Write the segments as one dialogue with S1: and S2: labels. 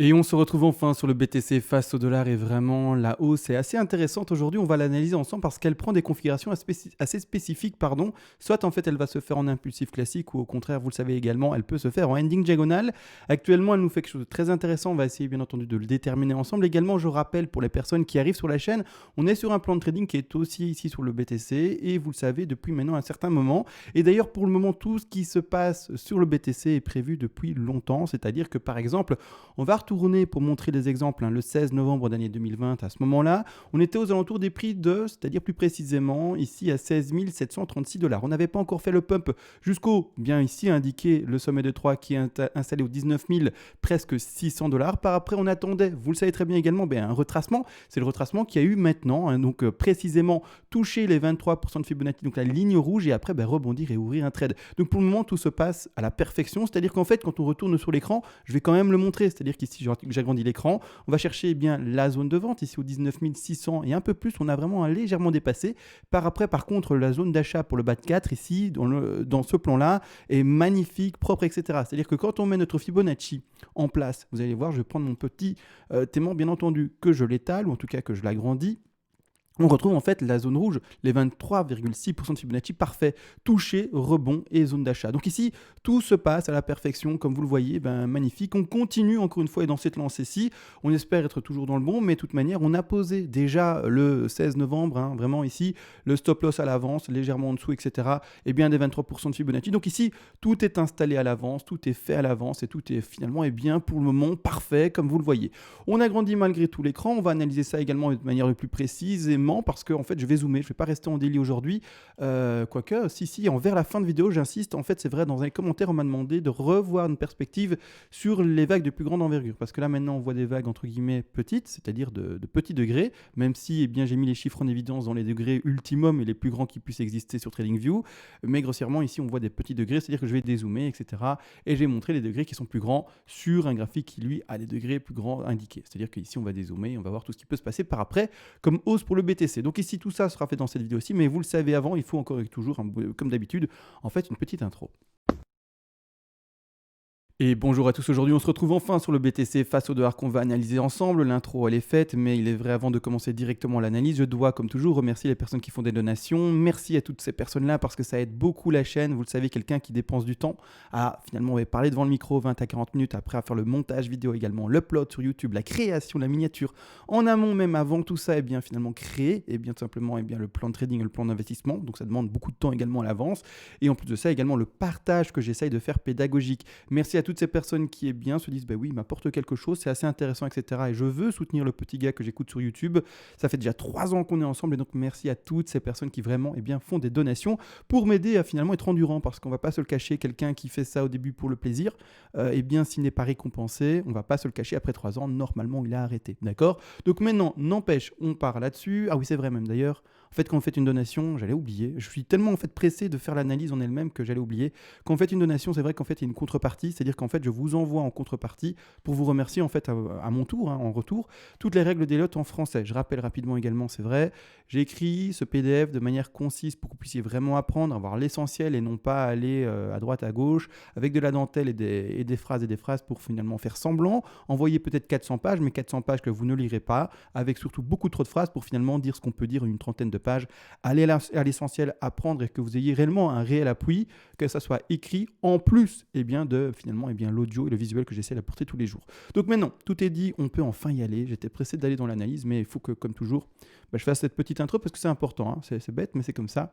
S1: Et on se retrouve enfin sur le BTC face au dollar et vraiment la hausse est assez intéressante aujourd'hui. On va l'analyser ensemble parce qu'elle prend des configurations assez spécifiques, pardon. Soit en fait elle va se faire en impulsif classique ou au contraire, vous le savez également, elle peut se faire en ending diagonale. Actuellement, elle nous fait quelque chose de très intéressant. On va essayer bien entendu de le déterminer ensemble. Également, je rappelle pour les personnes qui arrivent sur la chaîne, on est sur un plan de trading qui est aussi ici sur le BTC et vous le savez depuis maintenant un certain moment. Et d'ailleurs, pour le moment, tout ce qui se passe sur le BTC est prévu depuis longtemps. C'est-à-dire que par exemple, on va retourner pour montrer des exemples, le 16 novembre d'année 2020. À ce moment-là, on était aux alentours des prix de, c'est-à-dire plus précisément ici à 16 736 $. On n'avait pas encore fait le pump jusqu'au, bien ici indiqué, le sommet de 3 qui est installé aux 19 000, presque 600 $. Par après, on attendait, vous le savez très bien également, un retracement. C'est le retracement qui a eu maintenant, donc précisément toucher les 23% de Fibonacci, donc la ligne rouge, et après rebondir et ouvrir un trade. Donc pour le moment, tout se passe à la perfection. C'est-à-dire qu'en fait, quand on retourne sur l'écran, je vais quand même le montrer. C'est-à-dire qu'ici, j'agrandis l'écran. On va chercher la zone de vente, ici au 19 600 et un peu plus. On a vraiment légèrement dépassé. Par après, par contre, la zone d'achat pour le BAT 4, ici, dans ce plan-là, est magnifique, propre, etc. C'est-à-dire que quand on met notre Fibonacci en place, vous allez voir, je vais prendre mon petit témoin, bien entendu, que je l'étale, ou en tout cas que je l'agrandis. On retrouve en fait la zone rouge, les 23,6% de Fibonacci parfait, touché, rebond et zone d'achat. Donc ici, tout se passe à la perfection, comme vous le voyez, magnifique. On continue encore une fois et dans cette lancée-ci, on espère être toujours dans le bon, mais de toute manière, on a posé déjà le 16 novembre, vraiment ici, le stop loss à l'avance, légèrement en dessous, etc. Et bien des 23% de Fibonacci. Donc ici, tout est installé à l'avance, tout est fait à l'avance et tout est finalement bien pour le moment parfait, comme vous le voyez. On agrandit malgré tout l'écran, on va analyser ça également de manière le plus précise parce que en fait je vais zoomer, je ne vais pas rester en daily aujourd'hui, quoique si vers la fin de vidéo j'insiste, en fait c'est vrai, dans un commentaire on m'a demandé de revoir une perspective sur les vagues de plus grande envergure, parce que là maintenant on voit des vagues entre guillemets petites, c'est-à-dire de petits degrés, même si j'ai mis les chiffres en évidence dans les degrés ultimum et les plus grands qui puissent exister sur TradingView, mais grossièrement ici on voit des petits degrés, c'est-à-dire que je vais dézoomer, etc. Et je vais montrer les degrés qui sont plus grands sur un graphique qui lui a des degrés plus grands indiqués, c'est-à-dire qu'ici on va dézoomer et on va voir tout ce qui peut se passer par après comme hausse pour le BTC. Donc ici, tout ça sera fait dans cette vidéo aussi, mais vous le savez avant, il faut encore et toujours, comme d'habitude, en fait, une petite intro. Et bonjour à tous, aujourd'hui on se retrouve enfin sur le BTC face au dollar qu'on va analyser ensemble. L'intro elle est faite, mais il est vrai, avant de commencer directement l'analyse, je dois comme toujours remercier les personnes qui font des donations. Merci à toutes ces personnes-là parce que ça aide beaucoup la chaîne. Vous le savez, quelqu'un qui dépense du temps à finalement parler devant le micro 20 à 40 minutes, après à faire le montage vidéo également, l'upload sur YouTube, la création, la miniature, en amont même avant tout ça, finalement créer tout simplement le plan de trading et le plan d'investissement. Donc ça demande beaucoup de temps également à l'avance. Et en plus de ça, également le partage que j'essaye de faire pédagogique. Merci à toutes ces personnes qui se disent oui, il m'apporte quelque chose, c'est assez intéressant, etc. Et je veux soutenir le petit gars que j'écoute sur YouTube. Ça fait déjà 3 ans qu'on est ensemble et donc merci à toutes ces personnes qui vraiment font des donations pour m'aider à finalement être endurant, parce qu'on va pas se le cacher, quelqu'un qui fait ça au début pour le plaisir, s'il n'est pas récompensé, on va pas se le cacher, après 3 ans, normalement il a arrêté, d'accord? Donc maintenant, n'empêche, on part là-dessus. Ah oui, c'est vrai même d'ailleurs. En fait, quand vous faites une donation, j'allais oublier. Je suis tellement pressé de faire l'analyse en elle-même que j'allais oublier. Quand vous faites une donation, c'est vrai qu'en fait, il y a une contrepartie. C'est-à-dire qu'en fait, je vous envoie en contrepartie pour vous remercier en fait à mon tour, en retour, toutes les règles des lots en français. Je rappelle rapidement également, c'est vrai, j'ai écrit ce PDF de manière concise pour que vous puissiez vraiment apprendre, avoir l'essentiel et non pas aller à droite, à gauche, avec de la dentelle et des phrases pour finalement faire semblant. Envoyer peut-être 400 pages, mais 400 pages que vous ne lirez pas, avec surtout beaucoup trop de phrases pour finalement dire ce qu'on peut dire en une trentaine de pages. Allez à l'essentiel, apprendre, et que vous ayez réellement un réel appui, que ça soit écrit en plus de finalement l'audio et le visuel que j'essaie d'apporter tous les jours. Donc maintenant, tout est dit, on peut enfin y aller. J'étais pressé d'aller dans l'analyse, mais il faut que, comme toujours, je fasse cette petite intro parce que c'est important, c'est bête, mais c'est comme ça.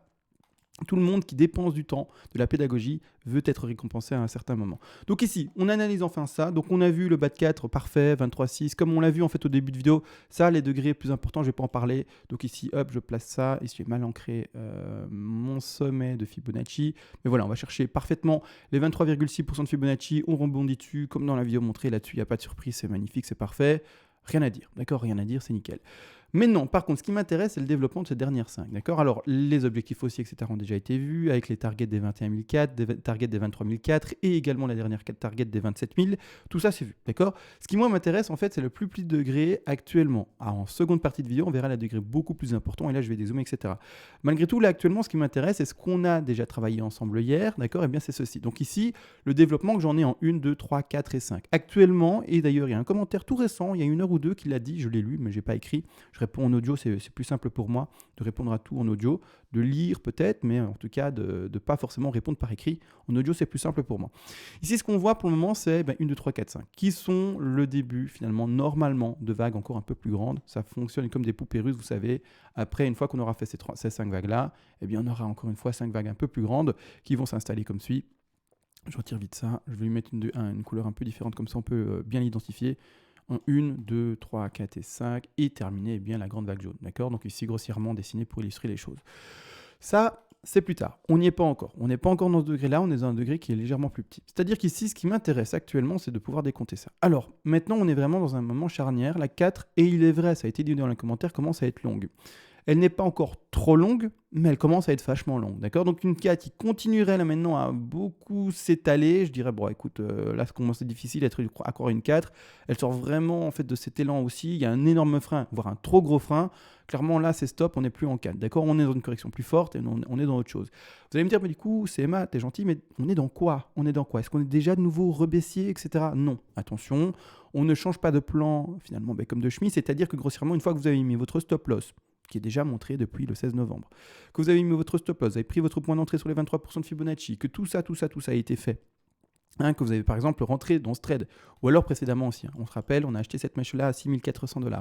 S1: Tout le monde qui dépense du temps, de la pédagogie, veut être récompensé à un certain moment. Donc ici, on analyse enfin ça. Donc on a vu le BAT 4 parfait, 23,6. Comme on l'a vu en fait au début de vidéo, ça, les degrés plus importants, je ne vais pas en parler. Donc ici, hop, je place ça. Ici, j'ai mal ancré mon sommet de Fibonacci. Mais voilà, on va chercher parfaitement les 23,6% de Fibonacci. On rebondit dessus, comme dans la vidéo montrée là-dessus. Il n'y a pas de surprise, c'est magnifique, c'est parfait. Rien à dire, d'accord? Rien à dire, c'est nickel. Mais non, par contre, ce qui m'intéresse, c'est le développement de ces dernières 5. D'accord. Alors, les objectifs aussi, etc., ont déjà été vus, avec les targets des 21 004, des targets des 23 004 et également la dernière target des 27 000. Tout ça, c'est vu. D'accord. Ce qui, moi, m'intéresse, en fait, c'est le plus petit degré actuellement. Alors, en seconde partie de vidéo, on verra le degré beaucoup plus important et là, je vais dézoomer, etc. Malgré tout, là, actuellement, ce qui m'intéresse, c'est ce qu'on a déjà travaillé ensemble hier. D'accord. Et bien, c'est ceci. Donc, ici, le développement que j'en ai en 1, 2, 3, 4 et 5. Actuellement, et d'ailleurs, il y a un commentaire tout récent, il y a 1 heure ou 2 qui l'a dit, je l'ai lu, mais je n'ai pas écrit. Je réponds en audio, c'est plus simple pour moi de répondre à tout en audio, de lire peut-être, mais en tout cas de ne pas forcément répondre par écrit. En audio, c'est plus simple pour moi. Ici, ce qu'on voit pour le moment, c'est 1, 2, 3, 4, 5, qui sont le début finalement normalement de vagues encore un peu plus grandes. Ça fonctionne comme des poupées russes, vous savez. Après, une fois qu'on aura fait ces 5 vagues-là, eh bien, on aura encore une fois 5 vagues un peu plus grandes qui vont s'installer comme suit. Je retire vite ça, je vais lui mettre une couleur un peu différente, comme ça on peut bien l'identifier. En 1, 2, 3, 4 et 5, et terminer bien la grande vague jaune. D'accord. Donc ici, grossièrement dessiné pour illustrer les choses. Ça, c'est plus tard. On n'y est pas encore. On n'est pas encore dans ce degré-là, on est dans un degré qui est légèrement plus petit. C'est-à-dire qu'ici, ce qui m'intéresse actuellement, c'est de pouvoir décompter ça. Alors, maintenant, on est vraiment dans un moment charnière. La 4, et il est vrai, ça a été dit dans les commentaires, commence à être longue. Elle n'est pas encore trop longue, mais elle commence à être vachement longue, d'accord. Donc une 4 qui continuerait là maintenant à beaucoup s'étaler, je dirais, bon écoute, là ça commence à être difficile d'être encore une 4, elle sort vraiment en fait de cet élan aussi, il y a un énorme frein, voire un trop gros frein, clairement là c'est stop, on n'est plus en 4, d'accord, on est dans une correction plus forte et on est dans autre chose. Vous allez me dire, mais du coup, c'est Emma, t'es gentil, mais on est dans quoi? On est dans quoi? Est-ce qu'on est déjà de nouveau rebaissier, etc. Non, attention, on ne change pas de plan finalement comme de chemise, c'est-à-dire que grossièrement, une fois que vous avez mis votre stop loss, qui est déjà montré depuis le 16 novembre, que vous avez mis votre stop loss, vous avez pris votre point d'entrée sur les 23% de Fibonacci, que tout ça a été fait, que vous avez par exemple rentré dans ce trade, ou alors précédemment aussi, on se rappelle, on a acheté cette mèche-là à 6 400 $,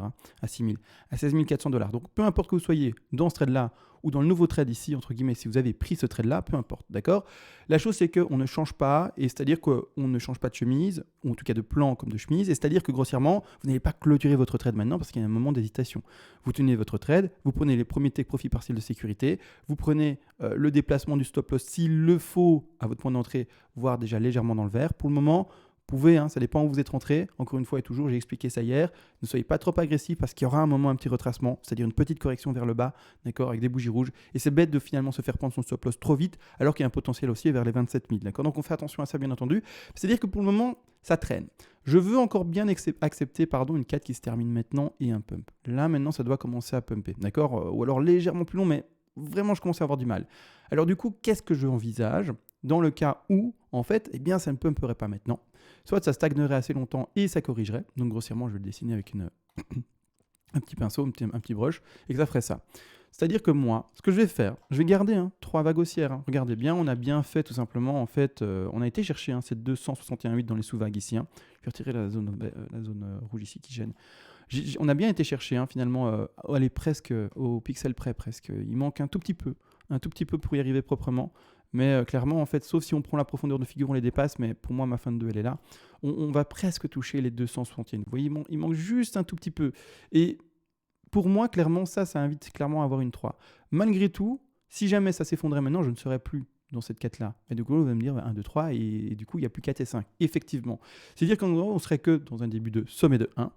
S1: à 6 000, à 16 400 $. Donc peu importe que vous soyez dans ce trade-là, ou dans le nouveau trade ici, entre guillemets, si vous avez pris ce trade-là, peu importe, d'accord. La chose, c'est qu'on ne change pas, et c'est-à-dire qu'on ne change pas de chemise, ou en tout cas de plan comme de chemise, et c'est-à-dire que grossièrement, vous n'allez pas clôturer votre trade maintenant, parce qu'il y a un moment d'hésitation. Vous tenez votre trade, vous prenez les premiers take profit partiels de sécurité, vous prenez le déplacement du stop loss s'il le faut à votre point d'entrée, voire déjà légèrement dans le vert. Pour le moment, vous pouvez, ça dépend où vous êtes rentré. Encore une fois et toujours, j'ai expliqué ça hier. Ne soyez pas trop agressif parce qu'il y aura un moment un petit retracement, c'est-à-dire une petite correction vers le bas, d'accord, avec des bougies rouges. Et c'est bête de finalement se faire prendre son stop loss trop vite alors qu'il y a un potentiel aussi vers les 27 000, d'accord. Donc on fait attention à ça, bien entendu. C'est-à-dire que pour le moment, ça traîne. Je veux encore bien accepter une 4 qui se termine maintenant et un pump. Là, maintenant, ça doit commencer à pumper, d'accord, ou alors légèrement plus long, mais vraiment, je commence à avoir du mal. Alors du coup, qu'est-ce que je envisage dans le cas où, en fait, eh bien, ça ne pumperait pas maintenant. Soit ça stagnerait assez longtemps et ça corrigerait. Donc grossièrement, je vais le dessiner avec un petit pinceau, un petit brush, et que ça ferait ça. C'est-à-dire que moi, ce que je vais faire, je vais garder 3 vagues haussières. Regardez bien, on a bien fait tout simplement, en fait, on a été chercher cette 261,8 dans les sous-vagues ici. Je vais retirer la zone rouge ici qui gêne. On a bien été chercher finalement, aller presque au pixel près presque. Il manque un tout petit peu pour y arriver proprement. Mais clairement, en fait, sauf si on prend la profondeur de figure, on les dépasse. Mais pour moi, ma fin de 2, elle est là. On va presque toucher les 261. Vous voyez, il manque juste un tout petit peu. Et pour moi, clairement, ça invite clairement à avoir une 3. Malgré tout, si jamais ça s'effondrait maintenant, je ne serais plus dans cette 4-là. Et du coup, vous allez me dire 1, 2, 3. Et du coup, il n'y a plus 4 et 5. Effectivement. C'est-à-dire qu'en gros, on serait que dans un début de sommet de 1.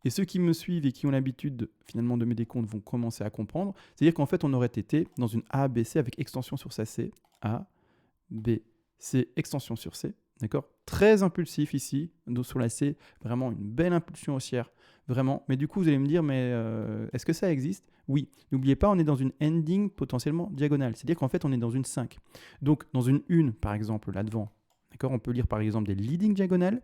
S1: Et ceux qui me suivent et qui ont l'habitude finalement de mes décomptes vont commencer à comprendre. C'est-à-dire qu'en fait, on aurait été dans une A, B, C avec extension sur sa C. A, B, C, extension sur C. D'accord. Très impulsif ici, sur la C. Vraiment une belle impulsion haussière. Vraiment. Mais du coup, vous allez me dire, mais est-ce que ça existe? Oui. N'oubliez pas, on est dans une ending potentiellement diagonale. C'est-à-dire qu'en fait, on est dans une 5. Donc, dans une 1, par exemple, là devant. D'accord. On peut lire par exemple des leading diagonales.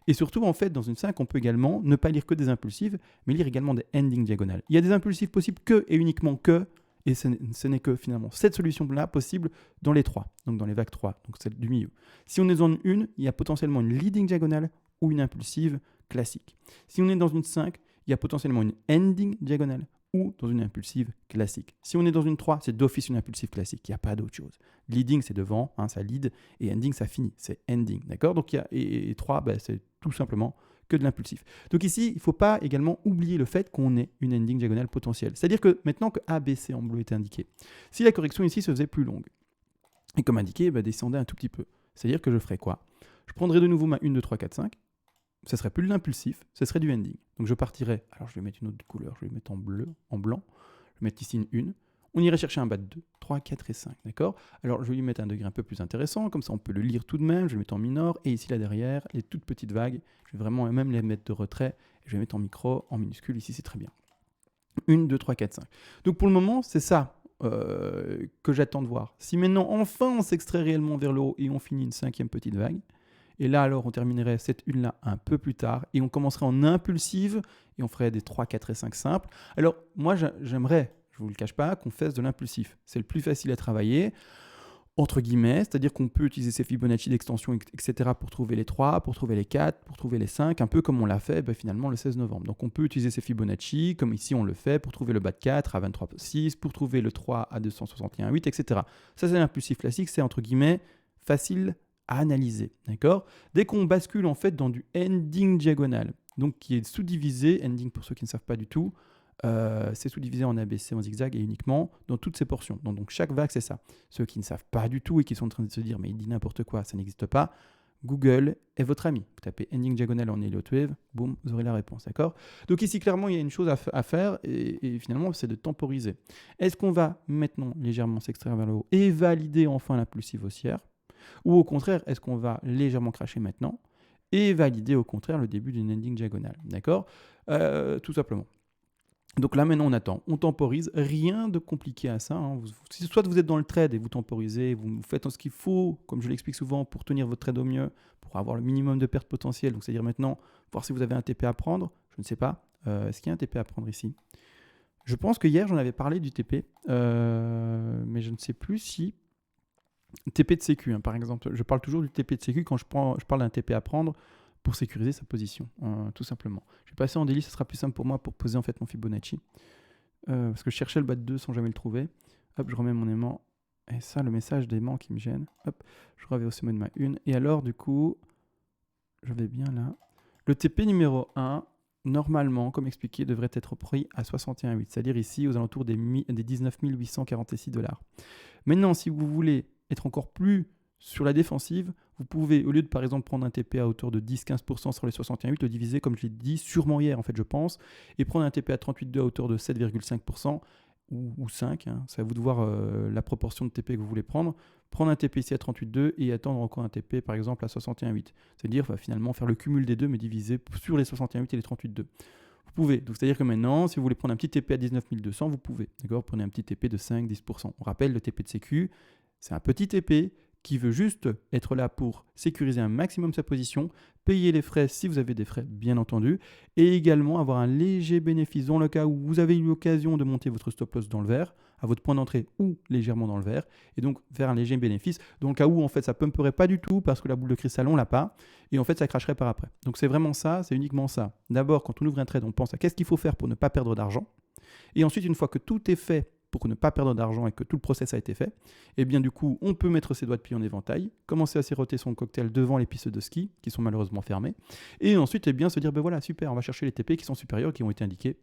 S1: Et surtout, en fait, dans une 5, on peut également ne pas lire que des impulsives, mais lire également des ending diagonales. Il y a des impulsives possibles que et uniquement que, et ce n'est que finalement cette solution-là possible dans les 3, donc dans les vagues 3, donc celle du milieu. Si on est dans une 1, il y a potentiellement une leading diagonale ou une impulsive classique. Si on est dans une 5, il y a potentiellement une ending diagonale ou dans une impulsive classique. Si on est dans une 3, c'est d'office une impulsive classique, il n'y a pas d'autre chose. Leading, c'est devant, ça lead, et ending, ça finit, c'est ending, d'accord. Donc, et 3, c'est tout simplement que de l'impulsif. Donc ici, il ne faut pas également oublier le fait qu'on ait une ending diagonale potentielle. C'est-à-dire que maintenant que A, B, C en bleu est indiqué, si la correction ici se faisait plus longue, et comme indiqué, descendait un tout petit peu, c'est-à-dire que je ferais quoi? Je prendrais de nouveau ma 1, 2, 3, 4, 5, ce serait plus de l'impulsif, ce serait du ending. Donc je partirais, alors je vais mettre une autre couleur, je vais mettre en bleu, en blanc, je vais mettre ici une 1. On irait chercher un bas de 2, 3, 4 et 5, d'accord? Alors je vais lui mettre un degré un peu plus intéressant, comme ça on peut le lire tout de même, je vais le mettre en mineur, et ici là derrière, les toutes petites vagues, je vais vraiment même les mettre de retrait, je vais mettre en micro, en minuscule, ici c'est très bien. 1, 2, 3, 4, 5. Donc pour le moment, c'est ça que j'attends de voir. Si maintenant, enfin, on s'extrait réellement vers le haut et on finit une 5e petite vague, et là, alors, on terminerait cette une-là un peu plus tard, et on commencerait en impulsive, et on ferait des 3, 4 et 5 simples. Alors, moi, j'aimerais, je ne vous le cache pas, qu'on fasse de l'impulsif. C'est le plus facile à travailler, entre guillemets, c'est-à-dire qu'on peut utiliser ces Fibonacci d'extension, etc. pour trouver les 3, pour trouver les 4, pour trouver les 5, un peu comme on l'a fait finalement le 16 novembre. Donc on peut utiliser ces Fibonacci, comme ici on le fait, pour trouver le bas de 4 à 23,6, pour trouver le 3 à 261,8, etc. Ça c'est l'impulsif classique, c'est entre guillemets facile à analyser. D'accord ? Dès qu'on bascule en fait dans du ending diagonal, donc qui est sous-divisé, ending pour ceux qui ne savent pas du tout, c'est sous-divisé en ABC, en zigzag et uniquement dans toutes ces portions. Donc chaque vague, c'est ça. Ceux qui ne savent pas du tout et qui sont en train de se dire mais il dit n'importe quoi, ça n'existe pas, Google est votre ami. Vous tapez ending diagonal en Elliott Wave, boum, vous aurez la réponse, d'accord? Donc ici, clairement, il y a une chose à faire et finalement, c'est de temporiser. Est-ce qu'on va maintenant légèrement s'extraire vers le haut et valider enfin l'impulsive haussière? Ou au contraire, est-ce qu'on va légèrement cracher maintenant et valider au contraire le début d'une ending diagonale, d'accord? Tout simplement. Donc là, maintenant, on attend, on temporise, rien de compliqué à ça. Hein. Soit vous êtes dans le trade et vous temporisez, vous faites ce qu'il faut, comme je l'explique souvent, pour tenir votre trade au mieux, pour avoir le minimum de pertes potentielles. Donc, c'est-à-dire maintenant, voir si vous avez un TP à prendre. Je ne sais pas. Est-ce qu'il y a un TP à prendre ici? Je pense que hier, j'en avais parlé du TP, mais je ne sais plus si... TP de sécu, hein, par exemple. Je parle toujours du TP de sécu quand je parle d'un TP à prendre pour sécuriser sa position, tout simplement. Je vais passer en daily, ça sera plus simple pour moi pour poser en fait mon Fibonacci. Parce que je cherchais le bas de 2 sans jamais le trouver. Hop, je remets mon aimant. Et ça, le message d'aimant qui me gêne. Hop, je reviens au sommet de ma 1. Et alors, du coup, je vais bien là. Le TP numéro 1, normalement, comme expliqué, devrait être pris à 61,8. C'est-à-dire ici, aux alentours des 19 846 $. Maintenant, si vous voulez être encore plus sur la défensive, vous pouvez, au lieu de par exemple prendre un TP à hauteur de 10-15% sur les 61,8, le diviser, comme je l'ai dit, sûrement hier en fait je pense, et prendre un TP à 38,2 à hauteur de 7,5% ou 5, hein, c'est à vous de voir la proportion de TP que vous voulez prendre. Prendre un TP ici à 38,2 et attendre encore un TP par exemple à 61,8. C'est-à-dire finalement faire le cumul des deux mais diviser sur les 61,8 et les 38,2. Vous pouvez, donc c'est-à-dire que maintenant, si vous voulez prendre un petit TP à 19 200, vous pouvez. D'accord ? Prenez un petit TP de 5-10%. On rappelle, le TP de sécu, c'est un petit TP qui veut juste être là pour sécuriser un maximum sa position, payer les frais si vous avez des frais, bien entendu, et également avoir un léger bénéfice dans le cas où vous avez eu l'occasion de monter votre stop loss dans le vert, à votre point d'entrée ou légèrement dans le vert, et donc faire un léger bénéfice dans le cas où en fait ça ne pumperait pas du tout parce que la boule de cristal on l'a pas, et en fait ça cracherait par après. Donc c'est vraiment ça, c'est uniquement ça. D'abord, quand on ouvre un trade, on pense à qu'est-ce qu'il faut faire pour ne pas perdre d'argent, et ensuite une fois que tout est fait pour ne pas perdre d'argent et que tout le process a été fait, et bien du coup, on peut mettre ses doigts de pied en éventail, commencer à siroter son cocktail devant les pistes de ski, qui sont malheureusement fermées, et ensuite, bien se dire, ben voilà, super, on va chercher les TP qui sont supérieurs, qui ont été indiqués,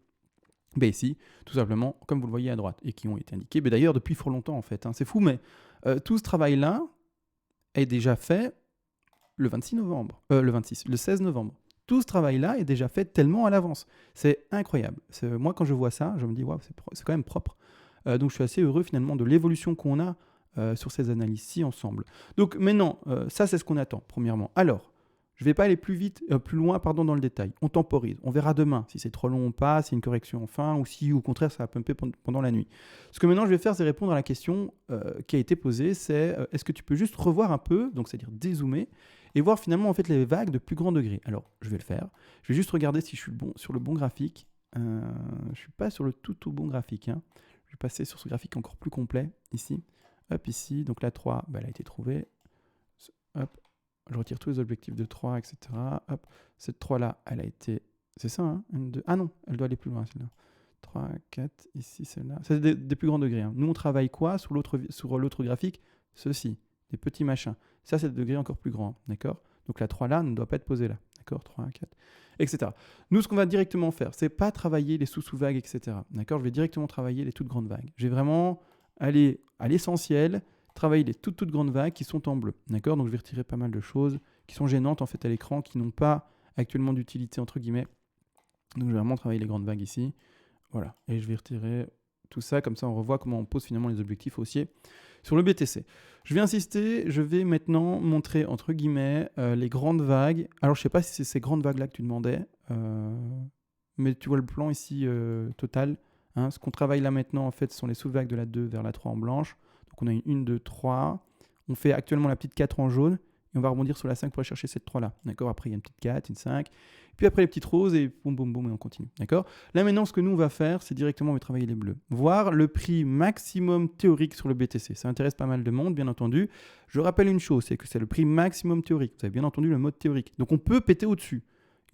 S1: ici, tout simplement, comme vous le voyez à droite, et qui ont été indiqués, d'ailleurs, depuis fort longtemps, en fait. Hein. C'est fou, mais tout ce travail-là est déjà fait le 26 novembre, le 16 novembre. Tout ce travail-là est déjà fait tellement à l'avance. C'est incroyable. Moi, quand je vois ça, je me dis, waouh, c'est quand même propre. Donc je suis assez heureux finalement de l'évolution qu'on a sur ces analyses-ci ensemble. Donc maintenant, ça c'est ce qu'on attend, premièrement. Alors, je ne vais pas aller plus loin dans le détail. On temporise. On verra demain si c'est trop long ou pas, si c'est une correction enfin, ou si au contraire ça va pumper pendant la nuit. Ce que maintenant je vais faire, c'est répondre à la question qui a été posée, c'est est-ce que tu peux juste revoir un peu, donc c'est-à-dire dézoomer, et voir finalement en fait les vagues de plus grand degré. Alors, je vais le faire. Je vais juste regarder si je suis sur le bon graphique. Je ne suis pas sur le tout bon graphique, hein. Je vais passer sur ce graphique encore plus complet, ici. Hop, ici. Donc la 3, elle a été trouvée. Hop, je retire tous les objectifs de 3, etc. Hop, cette 3-là, elle a été... C'est ça, hein, 1, 2... Ah non, elle doit aller plus loin, celle-là. 3, 4, ici, celle-là. C'est des plus grands degrés. Hein. Nous, on travaille quoi sur l'autre graphique? Ceci, des petits machins. Ça, c'est des degrés encore plus grands, d'accord? Donc la 3-là ne doit pas être posée là. D'accord, 3, 4, etc. Nous, ce qu'on va directement faire, c'est pas travailler les sous-vagues, etc. D'accord, je vais directement travailler les toutes grandes vagues. Je vais vraiment aller à l'essentiel, travailler les toutes grandes vagues qui sont en bleu. D'accord, donc je vais retirer pas mal de choses qui sont gênantes en fait à l'écran, qui n'ont pas actuellement d'utilité entre guillemets. Donc je vais vraiment travailler les grandes vagues ici. Voilà, et je vais retirer tout ça, comme ça on revoit comment on pose finalement les objectifs haussiers sur le BTC. Je vais insister, je vais maintenant montrer entre guillemets les grandes vagues. Alors je ne sais pas si c'est ces grandes vagues là que tu demandais, mais tu vois le plan ici total. Hein. Ce qu'on travaille là maintenant en fait ce sont les sous-vagues de la 2 vers la 3 en blanche. Donc on a une 1, 2, 3. On fait actuellement la petite 4 en jaune et on va rebondir sur la 5 pour aller chercher cette 3 là. D'accord. Après il y a une petite 4, une 5. Puis après les petites roses et boum boum boum et on continue. D'accord. Là maintenant ce que nous on va faire c'est directement on va travailler les bleus. Voir le prix maximum théorique sur le BTC. Ça intéresse pas mal de monde bien entendu. Je rappelle une chose, c'est que c'est le prix maximum théorique. Vous avez bien entendu le mode théorique. Donc on peut péter au-dessus.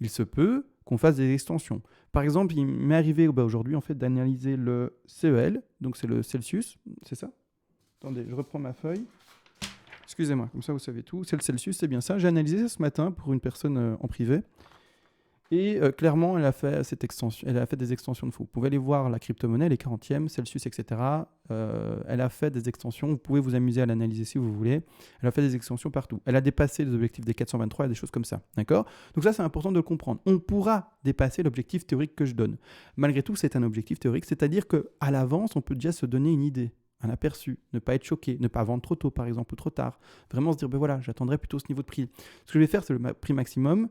S1: Il se peut qu'on fasse des extensions. Par exemple, il m'est arrivé aujourd'hui en fait d'analyser le CEL, donc c'est le Celsius, c'est ça? Attendez, je reprends ma feuille. Excusez-moi, comme ça vous savez tout. C'est le Celsius, c'est bien ça. J'ai analysé ça ce matin pour une personne en privé. Et clairement, elle a fait des extensions de fou. Vous pouvez aller voir la crypto-monnaie, les 40e, Celsius, etc. Elle a fait des extensions. Vous pouvez vous amuser à l'analyser si vous voulez. Elle a fait des extensions partout. Elle a dépassé les objectifs des 423 et des choses comme ça. D'accord? Donc ça, c'est important de le comprendre. On pourra dépasser l'objectif théorique que je donne. Malgré tout, c'est un objectif théorique. C'est-à-dire qu'à l'avance, on peut déjà se donner une idée, un aperçu, ne pas être choqué, ne pas vendre trop tôt, par exemple, ou trop tard. Vraiment se dire, ben voilà, j'attendrai plutôt ce niveau de prix. Ce que je vais faire, c'est le prix maximum.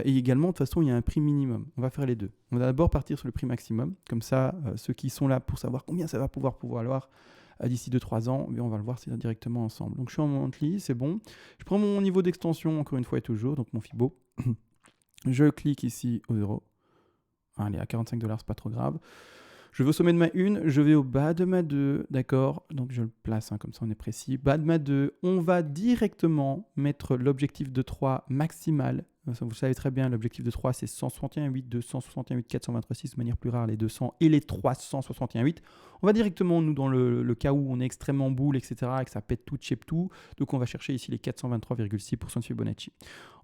S1: Et également, de toute façon, il y a un prix minimum. On va faire les deux. On va d'abord partir sur le prix maximum. Comme ça, ceux qui sont là pour savoir combien ça va pouvoir valoir d'ici 2-3 ans, on va le voir directement ensemble. Donc, je suis en monthly, c'est bon. Je prends mon niveau d'extension, encore une fois et toujours, donc mon Fibo. Je clique ici au 0. Allez, à 45 $, c'est pas trop grave. Je vais au sommet de ma 1, je vais au bas de ma 2, d'accord? Donc je le place, comme ça on est précis. Bas de ma 2, on va directement mettre l'objectif de 3 maximal. Vous savez très bien, l'objectif de 3, c'est 161,8, 261,8, 423,6, de manière plus rare, les 200 et les 361,8. On va directement, nous, dans le cas où on est extrêmement boule, etc., et que ça pète tout, chip tout. Donc on va chercher ici les 423,6% de Fibonacci.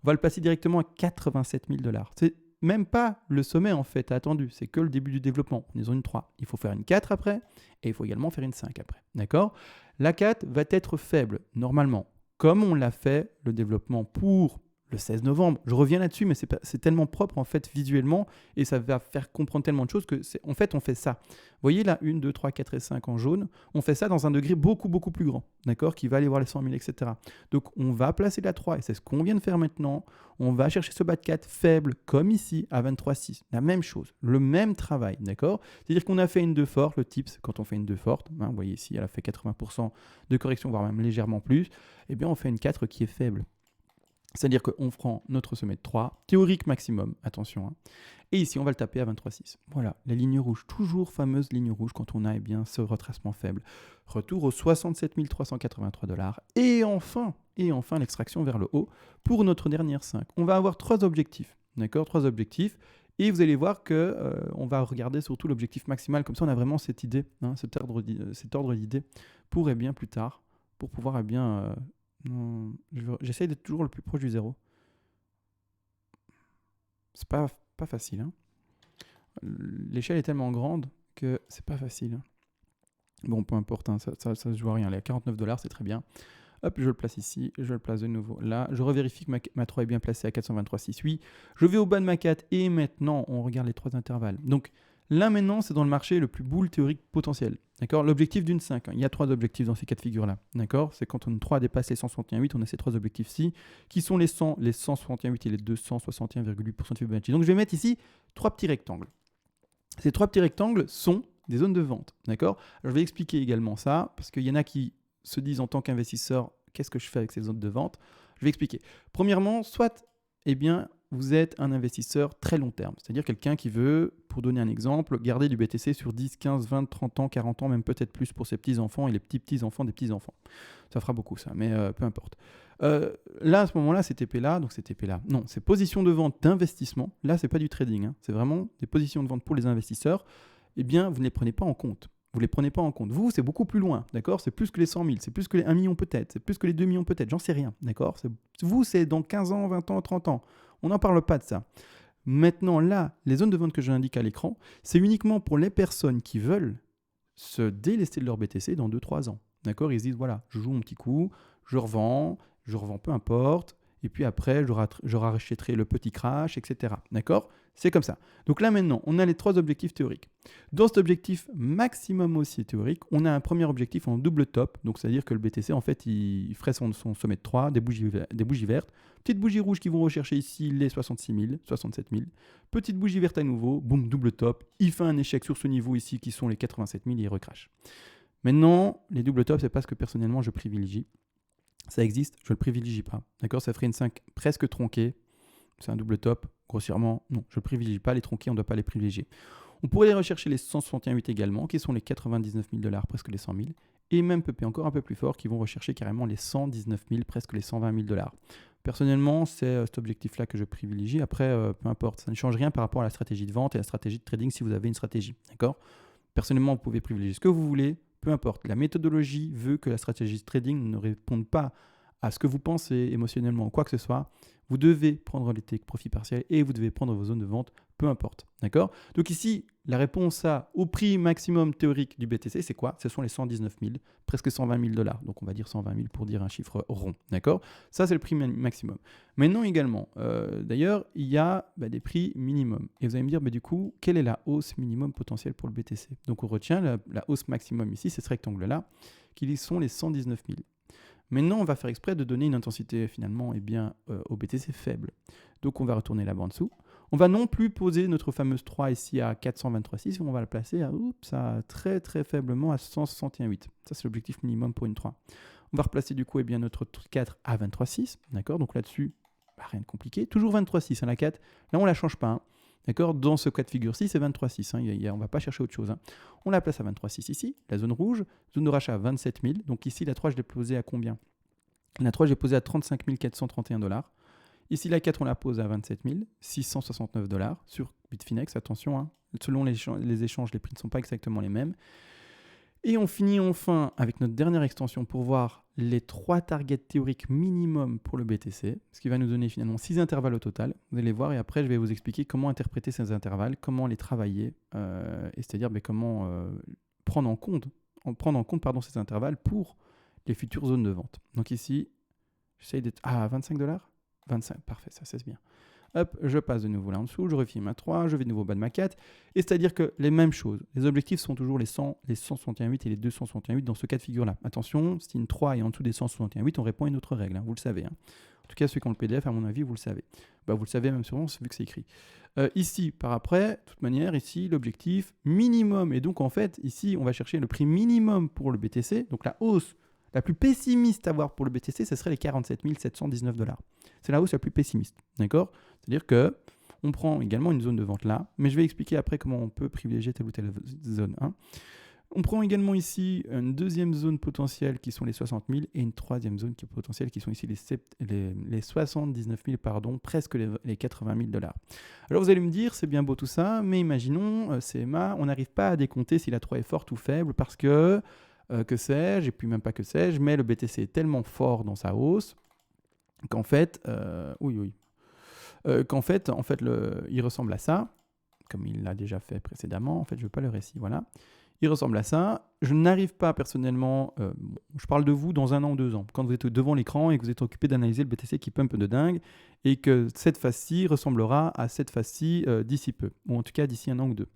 S1: On va le placer directement à 87 000 $. C'est même pas le sommet en fait attendu, c'est que le début du développement. On est zone 3. Il faut faire une 4 après et il faut également faire une 5 après. D'accord? La 4 va être faible normalement, comme on l'a fait le développement pour le 16 novembre. Je reviens là-dessus, mais c'est tellement propre en fait visuellement et ça va faire comprendre tellement de choses que en fait on fait ça. Vous voyez là, 1, 2, 3, 4 et 5 en jaune, on fait ça dans un degré beaucoup beaucoup plus grand, d'accord, qui va aller voir les 100 000, etc. Donc on va placer la 3 et c'est ce qu'on vient de faire maintenant. On va chercher ce bas de 4 faible comme ici à 23,6. La même chose, le même travail, d'accord. C'est-à-dire qu'on a fait une 2 forte, le tips, quand on fait une 2 forte, vous voyez ici, elle a fait 80% de correction, voire même légèrement plus, eh bien on fait une 4 qui est faible. C'est-à-dire qu'on prend notre sommet de 3, théorique maximum, attention, et ici on va le taper à 23,6. Voilà, la ligne rouge, toujours fameuse ligne rouge quand on a ce retracement faible. Retour aux 67 383 $. Et enfin l'extraction vers le haut pour notre dernière 5. On va avoir 3 objectifs, d'accord, 3 objectifs. Et vous allez voir qu'on va regarder surtout l'objectif maximal. Comme ça, on a vraiment cette idée, cet ordre d'idées pour bien plus tard, pour pouvoir j'essaye d'être toujours le plus proche du 0. C'est pas facile. L'échelle est tellement grande que c'est pas facile. Bon, peu importe, ça se joue à rien. Les 49 $, c'est très bien. Hop, je le place ici, je le place de nouveau là. Je revérifie que ma 3 est bien placée à 423,6. Oui, je vais au bas de ma 4 et maintenant, on regarde les 3 intervalles. Donc là, maintenant, c'est dans le marché le plus boule théorique potentiel. D'accord? L'objectif d'une 5. Il y a 3 objectifs dans ces cas de figure-là. D'accord? C'est quand on 3 dépasse les 161,8, on a ces 3 objectifs-ci, qui sont les 100, les 161,8 et les 261,8% de Fibonacci. Donc je vais mettre ici 3 petits rectangles. Ces 3 petits rectangles sont des zones de vente. D'accord? Alors, je vais expliquer également ça, parce qu'il y en a qui se disent en tant qu'investisseur, qu'est-ce que je fais avec ces zones de vente? Je vais expliquer. Premièrement, soit, vous êtes un investisseur très long terme, c'est-à-dire quelqu'un qui veut, pour donner un exemple, garder du BTC sur 10, 15, 20, 30 ans, 40 ans, même peut-être plus pour ses petits-enfants et les petits-petits-enfants des petits-enfants. Ça fera beaucoup ça, mais peu importe. Là, à ce moment-là, ces TP-là, non, c'est position de vente d'investissement. Là, c'est pas du trading, c'est vraiment des positions de vente pour les investisseurs. Vous ne les prenez pas en compte. Vous ne les prenez pas en compte. Vous, c'est beaucoup plus loin, d'accord? C'est plus que les 100 000, c'est plus que les 1 million peut-être, c'est plus que les 2 millions peut-être, j'en sais rien, d'accord? Vous, c'est dans 15 ans, 20 ans, 30 ans. On n'en parle pas de ça. Maintenant, là, les zones de vente que j'indique à l'écran, c'est uniquement pour les personnes qui veulent se délester de leur BTC dans 2-3 ans. D'accord? Ils se disent, voilà, je joue mon petit coup, je revends peu importe. et puis après, je rachèterai le petit crash, etc. D'accord? C'est comme ça. Donc là, maintenant, on a les 3 objectifs théoriques. Dans cet objectif maximum aussi théorique, on a un premier objectif en double top. Donc, c'est-à-dire que le BTC, en fait, il ferait son sommet de 3, des bougies vertes. Petites bougies rouges qui vont rechercher ici les 66 000, 67 000. Petite bougie verte à nouveau, boum, double top. Il fait un échec sur ce niveau ici qui sont les 87 000 et il recrache. Maintenant, les double tops, c'est pas ce que personnellement je privilégie. Ça existe, je ne le privilégie pas. D'accord? Ça ferait une 5 presque tronquée. C'est un double top. Grossièrement, non, je ne privilégie pas les tronqués, on ne doit pas les privilégier. On pourrait les rechercher les 161,8 également, qui sont les 99 000 $, presque les 100 000. Et même encore un peu plus fort, qui vont rechercher carrément les 119 000, presque les 120 000 $. Personnellement, c'est cet objectif-là que je privilégie. Après, peu importe, ça ne change rien par rapport à la stratégie de vente et à la stratégie de trading si vous avez une stratégie. D'accord? Personnellement, vous pouvez privilégier ce que vous voulez, peu importe. La méthodologie veut que la stratégie de trading ne réponde pas à ce que vous pensez émotionnellement ou quoi que ce soit. Vous devez prendre les take profits partiels et vous devez prendre vos zones de vente, peu importe. D'accord? Donc ici, la réponse au prix maximum théorique du BTC, c'est quoi? Ce sont les 119 000, presque 120 000 $. Donc on va dire 120 000 pour dire un chiffre rond. D'accord? Ça, c'est le prix maximum. Maintenant également, d'ailleurs, il y a des prix minimum. Et vous allez me dire, du coup, quelle est la hausse minimum potentielle pour le BTC? Donc on retient la hausse maximum ici, c'est ce rectangle-là, qui sont les 119 000. Maintenant, on va faire exprès de donner une intensité finalement au BTC faible. Donc on va retourner là-bas en dessous. On va non plus poser notre fameuse 3 ici à 423,6, on va la placer à très très faiblement à 161,8. Ça, c'est l'objectif minimum pour une 3. On va replacer du coup notre 4 à 23,6. D'accord? Donc là-dessus, rien de compliqué. Toujours 23,6 la 4. Là, on ne la change pas. D'accord? Dans ce cas de figure-ci, c'est 23,6. On ne va pas chercher autre chose. On la place à 23,6 ici. La zone rouge, zone de rachat à 27 000. Donc ici, la 3, je l'ai posée à combien? La 3, je l'ai posée à 35 431 $. Ici, la 4, on la pose à 27 669 $ sur Bitfinex. Attention, selon les échanges, les prix ne sont pas exactement les mêmes. Et on finit enfin avec notre dernière extension pour voir les 3 targets théoriques minimum pour le BTC, ce qui va nous donner finalement 6 intervalles au total. Vous allez voir et après je vais vous expliquer comment interpréter ces intervalles, comment les travailler, et c'est-à-dire comment prendre en compte ces intervalles pour les futures zones de vente. Donc ici, j'essaye d'être à 25 $. 25, parfait, ça cesse bien. Hop, je passe de nouveau là en dessous, je refile ma 3, je vais de nouveau au bas de ma 4. Et c'est-à-dire que les mêmes choses. Les objectifs sont toujours les 100, les 161,8 et les 261,8 dans ce cas de figure-là. Attention, si une 3 est en dessous des 161,8, on répond à une autre règle, vous le savez. En tout cas, ceux qui ont le PDF, à mon avis, vous le savez. Vous le savez même sûrement, vu que c'est écrit. Ici, par après, de toute manière, ici, l'objectif minimum. Et donc, en fait, ici, on va chercher le prix minimum pour le BTC. Donc, la hausse la plus pessimiste à voir pour le BTC, ce serait les 47 719 $. C'est la hausse la plus pessimiste. D'accord? C'est-à-dire que on prend également une zone de vente là, mais je vais expliquer après comment on peut privilégier telle ou telle zone. On prend également ici une deuxième zone potentielle qui sont les 60 000 et une troisième zone qui est potentielle qui sont ici les 79 000, presque les 80 000 $. Alors vous allez me dire, c'est bien beau tout ça, mais imaginons, CMA, on n'arrive pas à décompter si la 3 est forte ou faible parce que que sais-je, et puis même pas que sais-je, mais le BTC est tellement fort dans sa hausse qu'en fait, il ressemble à ça, comme il l'a déjà fait précédemment. En fait, je ne veux pas le récit, voilà. Il ressemble à ça. Je n'arrive pas personnellement, je parle de vous dans 1 an ou 2 ans, quand vous êtes devant l'écran et que vous êtes occupé d'analyser le BTC qui pump de dingue, et que cette phase-ci ressemblera à cette phase-ci d'ici peu, ou en tout cas d'ici 1 an ou 2.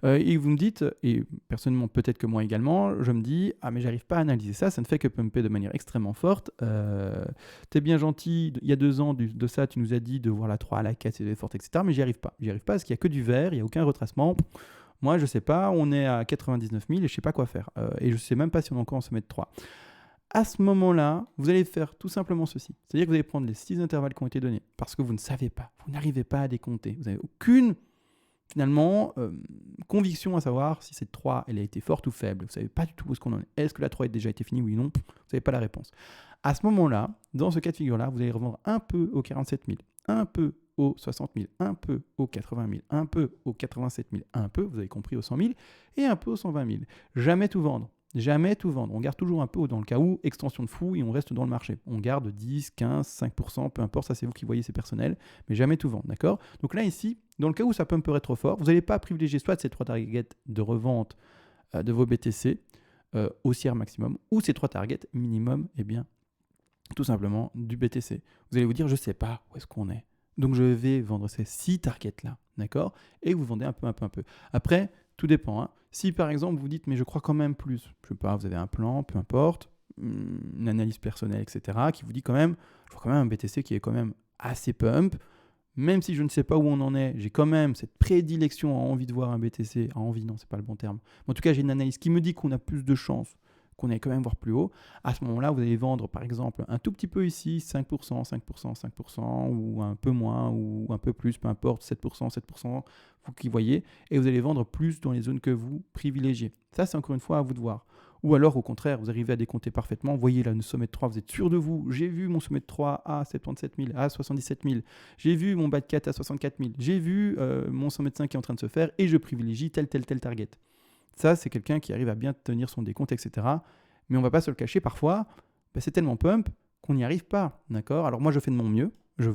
S1: Et vous me dites, et personnellement peut-être que moi également, je me dis, mais j'arrive pas à analyser ça, ça ne fait que pumper de manière extrêmement forte. T'es bien gentil, il y a 2 ans de ça, tu nous as dit de voir la 3 à la 4, c'est forte, etc. Mais j'y arrive pas. J'y arrive pas parce qu'il y a que du vert, il n'y a aucun retracement. Moi, je sais pas, on est à 99 000 et je sais pas quoi faire. Et je sais même pas si on est encore en sommet de 3. À ce moment-là, vous allez faire tout simplement ceci. C'est-à-dire que vous allez prendre les 6 intervalles qui ont été donnés parce que vous ne savez pas, vous n'arrivez pas à décompter. Vous n'avez aucune finalement, conviction à savoir si cette 3 elle a été forte ou faible. Vous ne savez pas du tout où est-ce qu'on en est. Est-ce que la 3 a déjà été finie, oui ou non? Vous n'avez pas la réponse. À ce moment-là, dans ce cas de figure-là, vous allez revendre un peu aux 47 000, un peu aux 60 000, un peu aux 80 000, un peu aux 87 000, un peu, vous avez compris, aux 100 000, et un peu aux 120 000. Jamais tout vendre. Jamais tout vendre. On garde toujours un peu dans le cas où, extension de fou, et on reste dans le marché. On garde 10, 15, 5%, peu importe, ça c'est vous qui voyez, c'est personnel, mais jamais tout vendre, d'accord? Donc là, ici, dans le cas où ça pumperait trop fort, vous n'allez pas privilégier soit ces 3 targets de revente de vos BTC haussière maximum, ou ces 3 targets minimum, tout simplement du BTC. Vous allez vous dire, je ne sais pas où est-ce qu'on est. Donc je vais vendre ces 6 targets-là, d'accord? Et vous vendez un peu, un peu, un peu. Après, tout dépend, hein. Si par exemple vous dites, mais je crois quand même plus, je sais pas, vous avez un plan, peu importe, une analyse personnelle, etc., qui vous dit quand même, je vois quand même un BTC qui est quand même assez pump, même si je ne sais pas où on en est, j'ai quand même cette prédilection à envie de voir un BTC, à envie non, c'est pas le bon terme, mais en tout cas j'ai une analyse qui me dit qu'on a plus de chances, qu'on aille quand même voir plus haut. À ce moment-là, vous allez vendre par exemple un tout petit peu ici, 5%, 5%, 5%, ou un peu moins, ou un peu plus, peu importe, 7%, 7%, vous qui voyez, et vous allez vendre plus dans les zones que vous privilégiez. Ça, c'est encore une fois à vous de voir. Ou alors, au contraire, vous arrivez à décompter parfaitement. Vous voyez là, le sommet de 3, vous êtes sûr de vous. J'ai vu mon sommet de 3 à 77 000, à 77 000. J'ai vu mon bas de 4 à 64 000. J'ai vu mon sommet de 5 qui est en train de se faire et je privilégie tel target. Ça, c'est quelqu'un qui arrive à bien tenir son décompte, etc. Mais on ne va pas se le cacher, parfois, c'est tellement pump qu'on n'y arrive pas. D'accord ? Alors moi, je fais de mon mieux. Je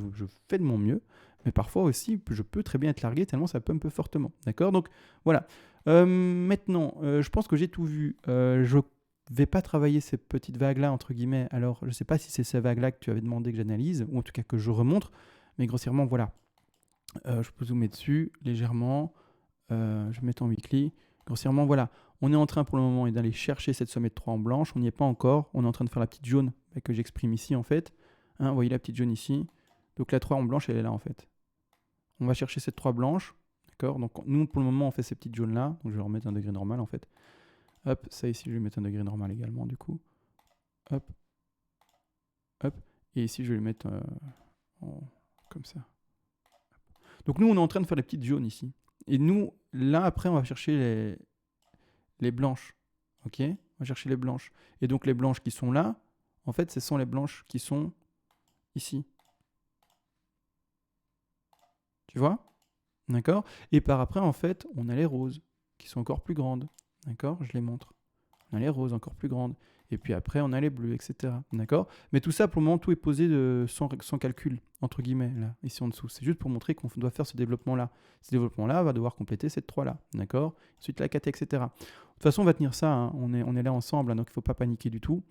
S1: fais de mon mieux. Mais parfois aussi, je peux très bien être largué tellement ça pump fortement. D'accord ? Donc, voilà. Maintenant, je pense que j'ai tout vu. Je ne vais pas travailler ces petites vagues-là, entre guillemets. Alors, je ne sais pas si c'est ces vagues-là que tu avais demandé que j'analyse, ou en tout cas que je remonte. Mais grossièrement, voilà. Je peux zoomer dessus légèrement. Je vais mettre en weekly. Grossièrement, voilà. On est en train pour le moment d'aller chercher cette sommet de 3 en blanche. On n'y est pas encore. On est en train de faire la petite jaune que j'exprime ici, en fait. Hein, vous voyez la petite jaune ici. Donc la 3 en blanche, elle est là, en fait. On va chercher cette 3 blanche. D'accord ? Donc nous, pour le moment, on fait ces petites jaunes-là. Donc je vais remettre un degré normal, en fait. Hop, ça ici, je vais mettre un degré normal également, du coup. Hop. Hop. Et ici, je vais le mettre comme ça. Donc nous, on est en train de faire les petites jaunes ici. Et nous, là, après, on va chercher les blanches. Ok ? On va chercher les blanches. Et donc les blanches qui sont là, en fait, ce sont les blanches qui sont ici. Tu vois ? D'accord ? Et par après, en fait, on a les roses qui sont encore plus grandes. D'accord ? Je les montre. On a les roses encore plus grandes. Et puis après, on a les bleus, etc. D'accord ? Mais tout ça, pour le moment, tout est posé sans calcul, entre guillemets, là, ici en dessous. C'est juste pour montrer qu'on doit faire ce développement-là. Ce développement-là va devoir compléter cette 3-là. D'accord ? Ensuite, la 4, etc. De toute façon, on va tenir ça. Hein. On est là ensemble, hein, donc il ne faut pas paniquer du tout.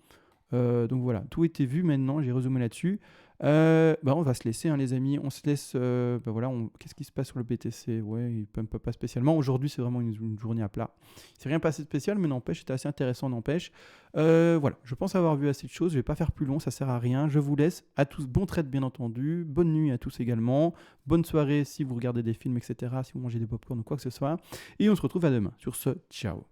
S1: Donc voilà, tout était vu maintenant, j'ai résumé là-dessus. On va se laisser, hein, les amis. On se laisse. Voilà, qu'est-ce qui se passe sur le BTC? Ouais, il pump pas spécialement. Aujourd'hui, c'est vraiment une journée à plat. C'est rien passé de spécial, mais n'empêche, c'était assez intéressant, n'empêche. Voilà, je pense avoir vu assez de choses. Je vais pas faire plus long, ça sert à rien. Je vous laisse. À tous, bon trade, bien entendu. Bonne nuit à tous également. Bonne soirée si vous regardez des films, etc. Si vous mangez des popcorn ou quoi que ce soit. Et on se retrouve à demain. Sur ce, ciao.